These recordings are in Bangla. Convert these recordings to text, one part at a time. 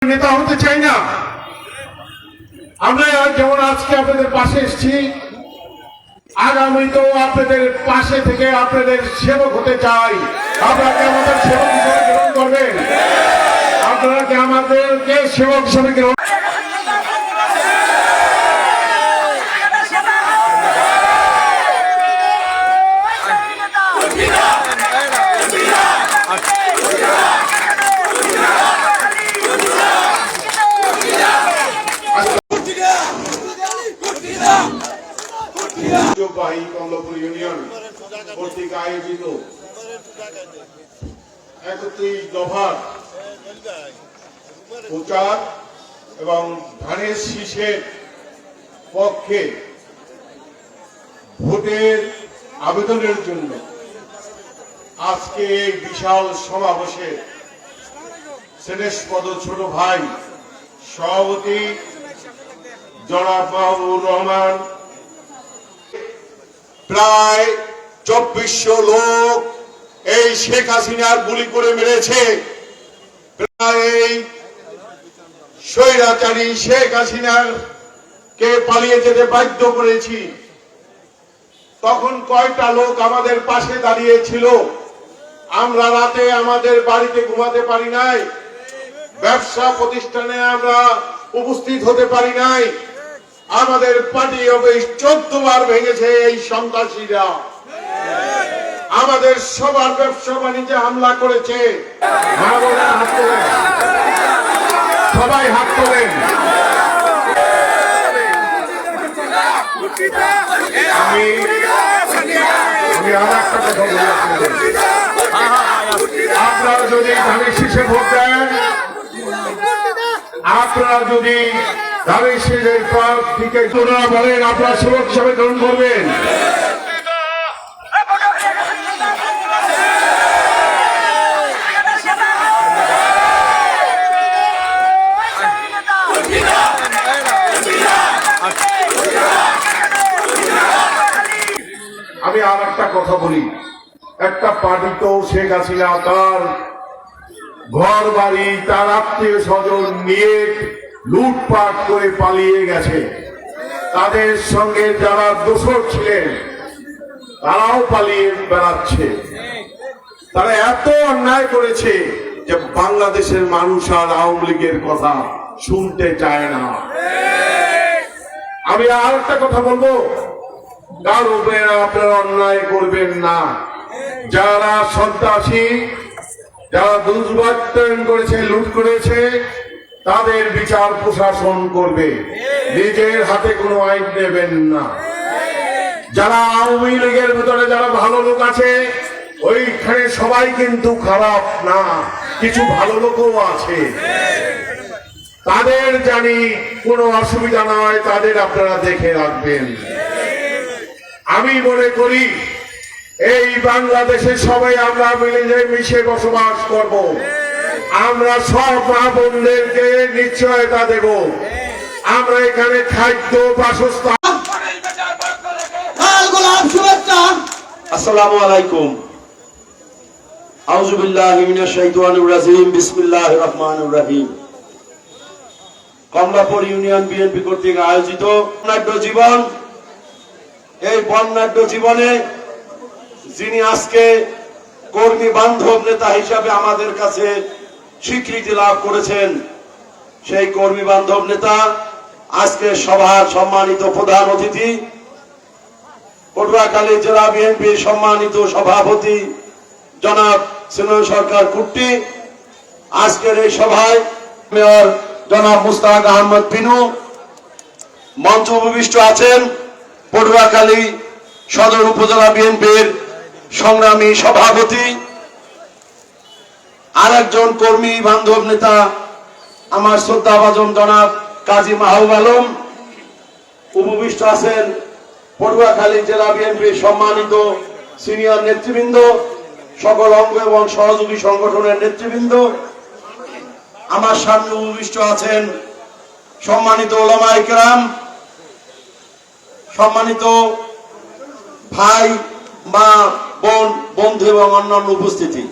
নেতা হতে চাই না। আমরা যেমন আজকে আপনাদের পাশে এসেছি, আগামীতেও আপনাদের পাশে থেকে আপনাদের সেবক হতে চাই। আপনারা কি আমাদের সেবক হিসেবে গ্রহণ করবেন? আপনারা কি আমাদেরকে সেবক হিসেবে গ্রহণ? কমলাপুর ইউনিয়ন কর্তৃক আয়োজিত 31 দফার প্রচার এবং ধানের শীষের পক্ষে ভোটের আবেদনের জন্য আজকে এই বিশাল সমাবেশে সেনেশপদ ছোট ভাই সভাপতি জনাব মাহবুবুর রহমান, প্রায় 2400 লোক এই শেখ হাসিনার গুলি করে মেরেছে। প্রায় এই স্বৈরাচারী শেখ হাসিনার কে পালিয়ে যেতে বাধ্য করেছি। তখন কয়টা লোক আমাদের পাশে দাঁড়িয়েছিল? আমরা রাতে আমাদের বাড়িতে ঘুমাতে পারি নাই, ব্যবসা প্রতিষ্ঠানে আমরা উপস্থিত হতে পারি নাই। আমাদের পার্টি অফিস 14 বার ভেঙেছে এই সন্ত্রাসীরা। আমাদের সবার ব্যবসা বাণিজ্যে হামলা করেছে। সবাই হাত তোলেন। আমি আর একটা কথা বলি, আপনারা যদি ধানের শীষে ভোট দেন, আপনারা যদি ধানের শীষের প্রার্থীকে তোমরা বলেন আপনারা সেবক হিসাবে গ্রহণ করবেন। আমি আর একটা কথা বলি, একটা পার্টি তো শেখ হাসিনা তার ঘর বাড়ি তার আত্মীয় স্বজন নিয়ে লুটপাট করে পালিয়ে গেছে। তাদের সঙ্গে যারা দোষর ছিলেন তারাও পালিয়ে বেড়াচ্ছে। তারা এত অন্যায় করেছে যে বাংলাদেশের মানুষ আর আওয়ামী লীগের কথা শুনতে চায় না। আমি আর একটা কথা বলবো, কার উপরে আপনারা অন্যায় করবেন না। যারা সন্ত্রাসী, যারা দুর্বৃত্তায়ন করেছে, লুট করেছে, তাদের বিচার প্রশাসন করবে। নিজের হাতে কোনো আইন নেবেন না। যারা আওয়ামী লীগের ভিতরে যারা ভালো লোক আছে, ওইখানে সবাই কিন্তু খারাপ না, কিছু ভালো লোকও আছে। তাদের জানি কোনো অসুবিধা নয়, তাদের আপনারা দেখে রাখবেন। আমি মনে করি এই বাংলাদেশে সবাই আমরা মিলে মিশে বসবাস করব। আমরা সব মা বোনদেরকে নিশ্চয়তা দেব। আমরা এখানে খাদ্য, বাসস্থান। আসসালামু আলাইকুম। আউযু বিল্লাহি মিনাশ শাইতানির রাজিম। বিসমিল্লাহির রহমানির রহিম। কমলাপুর ইউনিয়ন বিএনপি কর্তৃক আয়োজিত বর্ণাঢ্য জীবন, এই বর্ণাঢ্য জীবনে যিনি আজকে কর্মী বান্ধব নেতা হিসাবে আমাদের কাছে স্বীকৃতি লাভ করেছেন, সেই কর্মী বান্ধব নেতা আজকে সভার সম্মানিত প্রধান অতিথি, পটুয়াখালী জেলা বিএনপির সম্মানিত সভাপতি জনাব সুনীল সরকার কুট্টি। আজকের এই সভায় মেয়র জনাব মুস্তাক আহমদ পিনু, মঞ্চ উপবিষ্ট আছেন পটুয়াখালী সদর উপজেলা বিএনপির সংগ্রামী সভাপতি, আরেকজন কর্মী বান্ধব নেতা আমার শ্রদ্ধাভাজন জনাব কাজী মাহবুব আলম। উপবিষ্ট আছেন পটুয়াখালী জেলা বিএনপির সম্মানিত সিনিয়র নেতৃবৃন্দ, সকল অঙ্গ এবং সহযোগী সংগঠনের নেতৃবৃন্দ। আমার সামনে উপবিষ্ট আছেন সম্মানিত উলামায়ে কেরাম, সম্মানিত ভাই, মা, বোন, বন্ধু এবং অন্যান্য উপস্থিতি।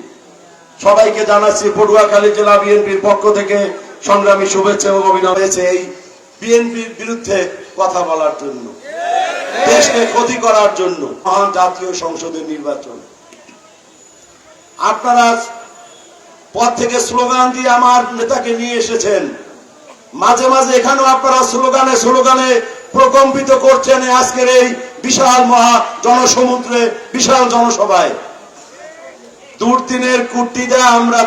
সবাইকে জানাচ্ছি পটুয়াখালী জেলা বিএনপির পক্ষ থেকে সংগ্রামী শুভেচ্ছা এবং অভিনন্দন হয়েছে এই বিএনপির বিরুদ্ধে কথা বলার জন্য, দেশকে ক্ষতি করার জন্য। মহান জাতীয় সংসদের নির্বাচন আপনারা পথ থেকে স্লোগান দিয়ে আমার নেতাকে নিয়ে এসেছেন, মাঝে মাঝে এখানেও আপনারা স্লোগানে প্রকম্পিত করছেন আজকের এই বিশাল মহা জনসমুদ্রে, বিশাল জনসভায়। দুর্দিনের কুর্তি দেয়া আমরা